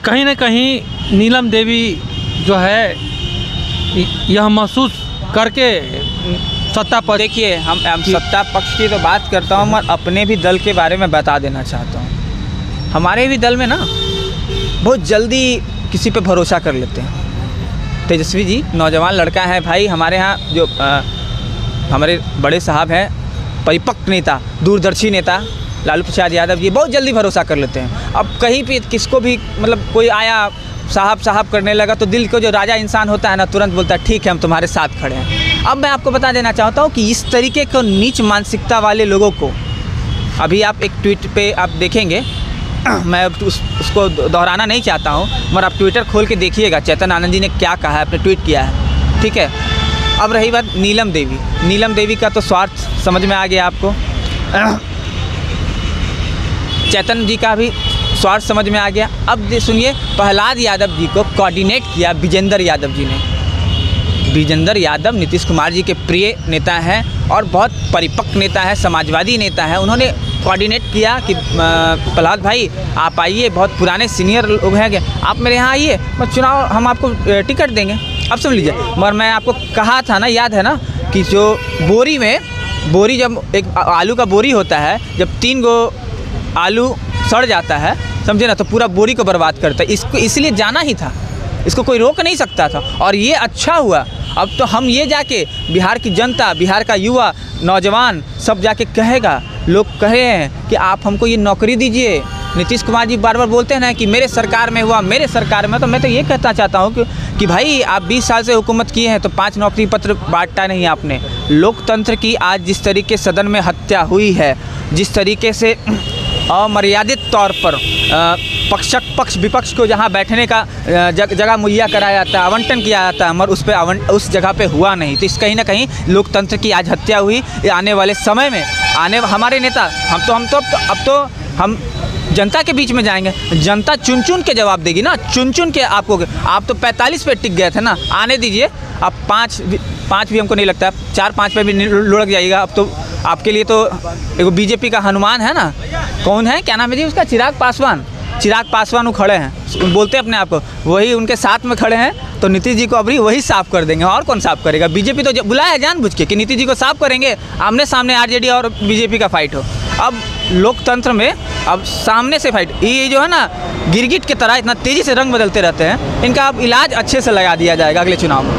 कहीं ना कहीं नीलम देवी जो है यह महसूस करके सत्ता पर, देखिए हम सत्ता पक्ष की तो बात करता हूँ, मैं अपने भी दल के बारे में बता देना चाहता हूँ। हमारे भी दल में ना बहुत जल्दी किसी पे भरोसा कर लेते हैं। तेजस्वी जी नौजवान लड़का है भाई, हमारे यहाँ जो हमारे बड़े साहब हैं, परिपक्व नेता, दूरदर्शी नेता लालू प्रसाद यादव जी बहुत जल्दी भरोसा कर लेते हैं। अब कहीं भी किसको भी मतलब कोई आया साहब करने लगा तो दिल को जो राजा इंसान होता है ना, तुरंत बोलता है ठीक है हम तुम्हारे साथ खड़े हैं। अब मैं आपको बता देना चाहता हूँ कि इस तरीके को नीच मानसिकता वाले लोगों को अभी आप एक ट्वीट पे आप देखेंगे, मैं उसको दोहराना नहीं चाहता हूँ, मगर आप ट्विटर खोल के देखिएगा चेतन आनंद जी ने क्या कहा है, अपने ट्वीट किया है, ठीक है। अब रही बात नीलम देवी का तो स्वार्थ समझ में आ गया आपको, चेतन जी का भी स्वार्थ समझ में आ गया। अब सुनिए, प्रहलाद यादव जी को कोऑर्डिनेट किया विजेंद्र यादव जी ने। विजेंद्र यादव नीतीश कुमार जी के प्रिय नेता हैं और बहुत परिपक्व नेता है, समाजवादी नेता है। उन्होंने कोऑर्डिनेट किया कि प्रहलाद भाई आप आइए, बहुत पुराने सीनियर लोग हैं, आप मेरे यहाँ आइए, मैं चुनाव हम आपको टिकट देंगे। अब सुन लीजिए, मगर मैं आपको कहा था ना, याद है ना, कि जो बोरी जब एक आलू का बोरी होता है, जब 3 गो आलू सड़ जाता है, समझे ना, तो पूरा बोरी को बर्बाद करता है। इसको इसलिए जाना ही था, इसको कोई रोक नहीं सकता था, और ये अच्छा हुआ। अब तो हम ये जाके बिहार की जनता, बिहार का युवा नौजवान सब जाके कहेगा, लोग कह रहे हैं कि आप हमको ये नौकरी दीजिए। नीतीश कुमार जी बार बार बोलते हैं ना कि मेरे सरकार में हुआ, मेरे सरकार में, तो मैं तो ये कहना चाहता हूँ कि भाई आप 20 साल से हुकूमत किए हैं तो 5 नौकरी पत्र बांटा नहीं आपने। लोकतंत्र की आज जिस तरीके सदन में हत्या हुई है, जिस तरीके से अमर्यादित तौर पर पक्ष विपक्ष को जहां बैठने का जगह मुहैया कराया जाता है, आवंटन किया जाता है, मगर उस जगह पे हुआ नहीं, तो इस कहीं ना कहीं लोकतंत्र की आज हत्या हुई। आने वाले समय में हमारे नेता अब तो हम जनता के बीच में जाएंगे, जनता चुन के जवाब देगी ना, चुन के आपको। आप तो 45 पे टिक गए थे ना, आने दीजिए, आप 5 भी हमको नहीं लगता, 4-5 पे भी लुढ़क जाइएगा। अब तो आपके लिए तो एगो बीजेपी का हनुमान है ना, कौन है, क्या नाम है जी उसका, चिराग पासवान वो खड़े हैं, बोलते हैं अपने आप को, वही उनके साथ में खड़े हैं। तो नीतीश जी को अभी वही साफ कर देंगे, और कौन साफ करेगा। बीजेपी तो बुलाया जानबूझ के कि नीतीश जी को साफ करेंगे, आमने सामने आरजेडी और बीजेपी का फाइट हो। अब लोकतंत्र में अब सामने से फाइट, ये जो है ना गिरगिट की तरह इतना तेज़ी से रंग बदलते रहते हैं, इनका अब इलाज अच्छे से लगा दिया जाएगा अगले चुनाव में।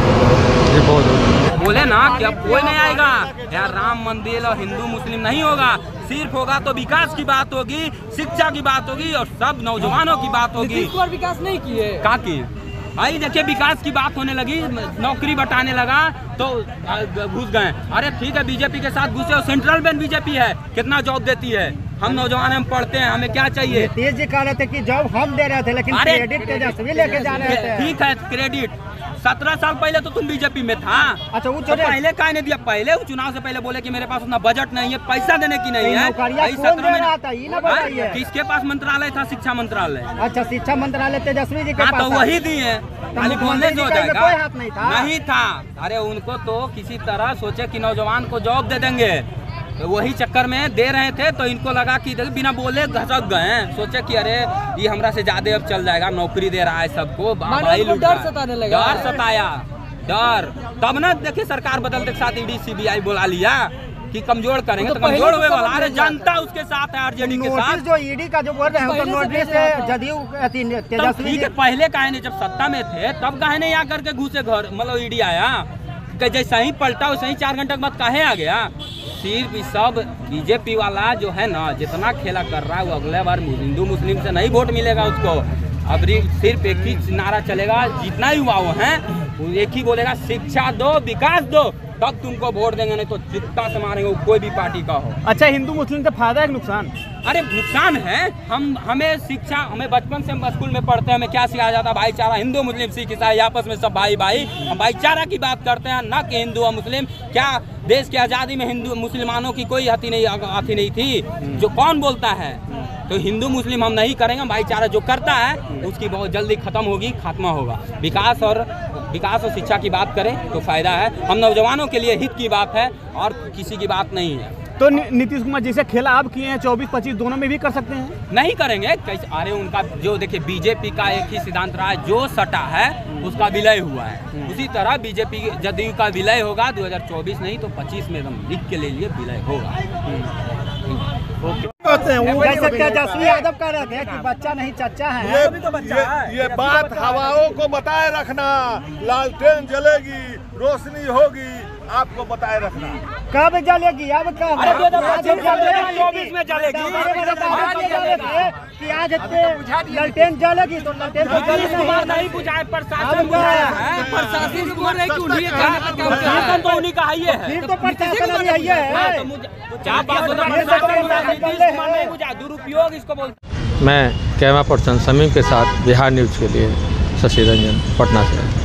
बोले ना कि अब कोई नहीं आएगा यार, राम मंदिर और हिंदू मुस्लिम नहीं होगा, सिर्फ होगा तो विकास की बात होगी, शिक्षा की बात होगी और सब नौजवानों की बात होगी। विकास नहीं किए, कहाँ किए भाई? देखिए विकास की बात होने लगी, नौकरी बटाने लगा तो घुस गए। अरे ठीक है, बीजेपी के साथ घुसे, सेंट्रल में बीजेपी है, कितना जॉब देती है। हम नौजवान हम पढ़ते हैं, हमें क्या चाहिए? तेज जी कह रहे थे कि जॉब हम दे रहे थे, लेकिन क्रेडिट तेजस्वी लेके जा रहे थे। ठीक है, क्रेडिट 17 साल पहले तो तुम बीजेपी में था। अच्छा, वो तो पहले काहे नहीं दिया? पहले चुनाव से पहले बोले कि मेरे पास उतना बजट नहीं है, पैसा देने की नहीं है। 17 में किसके पास मंत्रालय था? शिक्षा मंत्रालय। अच्छा, शिक्षा मंत्रालय तेजस्वी जी के पास, तो वही दिए, खाली बोलने से हो जाएगा? कोई हाथ नहीं था। अरे उनको तो किसी तरह सोचे कि नौजवान को जॉब दे देंगे, तो वही चक्कर में दे रहे थे, तो इनको लगा कि बिना बोले घसक गए, सोचे कि अरे ये हमरा से ज्यादा अब चल जाएगा, नौकरी दे रहा है सबको, डर सताने लगा, डर सताया, डर। तब ना देखिए सरकार बदलते के साथ ईडी सीबीआई बुला लिया कि कमजोर करेंगे, तो कमजोर हुए वाला। अरे जनता उसके साथ है, आरजेडी के साथ। जो ईडी का जो बोल रहे हैं, नोटिस जदयू तेजस्वी जी पहले काहे नहीं, जब सत्ता में थे तब काहे नहीं आकर के घुसे घर, मतलब ईडी आया, जैसा ही पलटा वैसे ही 4 घंटे के बाद काहे आ गया? सिर्फ सब बीजेपी वाला जो है ना, जितना खेला कर रहा है, वो अगले बार हिंदू मुस्लिम से नहीं वोट मिलेगा उसको। अब सिर्फ एक ही नारा चलेगा, जितना युवा हैं वो एक ही बोलेगा, शिक्षा दो, विकास दो, तब तुमको वोट देंगे, नहीं तो जितना से मारेंगे वो कोई भी पार्टी का हो। अच्छा, हिंदू मुस्लिम से फायदा है नुकसान? अरे नुकसान है, हमें शिक्षा, हमें बचपन से हम स्कूल में पढ़ते हैं, हमें क्या सिखाया जाता है? भाईचारा, हिंदू मुस्लिम सिख ईसाई आपस में सब भाई भाई, हम भाईचारा की बात करते हैं, ना कि हिंदू और मुस्लिम। क्या देश की आज़ादी में हिंदू मुसलमानों की कोई हती नहीं थी? जो कौन बोलता है? तो हिंदू मुस्लिम हम नहीं करेंगे, भाईचारा जो करता है उसकी बहुत जल्दी खत्म होगी, खात्मा होगा। विकास और शिक्षा की बात करें तो फायदा है, हम नौजवानों के लिए हित की बात है और किसी की बात नहीं है। तो नीतीश कुमार जैसे खेला आप किए हैं 24-25 दोनों में भी कर सकते हैं। नहीं करेंगे कैसे? अरे उनका जो देखिए बीजेपी का एक ही सिद्धांत रहा है, जो सटा है उसका विलय हुआ है। उसी तरह बीजेपी जदयू का विलय होगा 2024 नहीं तो 25 में एकदम लिख के ले लिए विलय होगा। कह सकते हैं जसवी यादव कह रहे थे कि बच्चा नहीं चच्चा है। ये बात हवाओं को बताए रखना, लालटेन जलेगी, रोशनी होगी, आपको बताए रखना। कब जलेगी? अब कब? अरे 2024 में जलेगी। कि आज लालटेन जलेगी तो लालटेन तो जली कुमार नहीं बुझाए, प्रशासन बुझाया है। प्रशासन कुमार नहीं क्यों नहीं कहने पर काम कर रहा है? तो उन्हीं का है है। फिर तो प्रशासन अभी है। क्या बात होता है? नीतीश कुमार नहीं बुझा, दुरुपयोग इसको बोलते। मैं कैमरा पर्सन समीम के साथ बिहार न्यूज़ के लिए शशि रंजन, पटना से।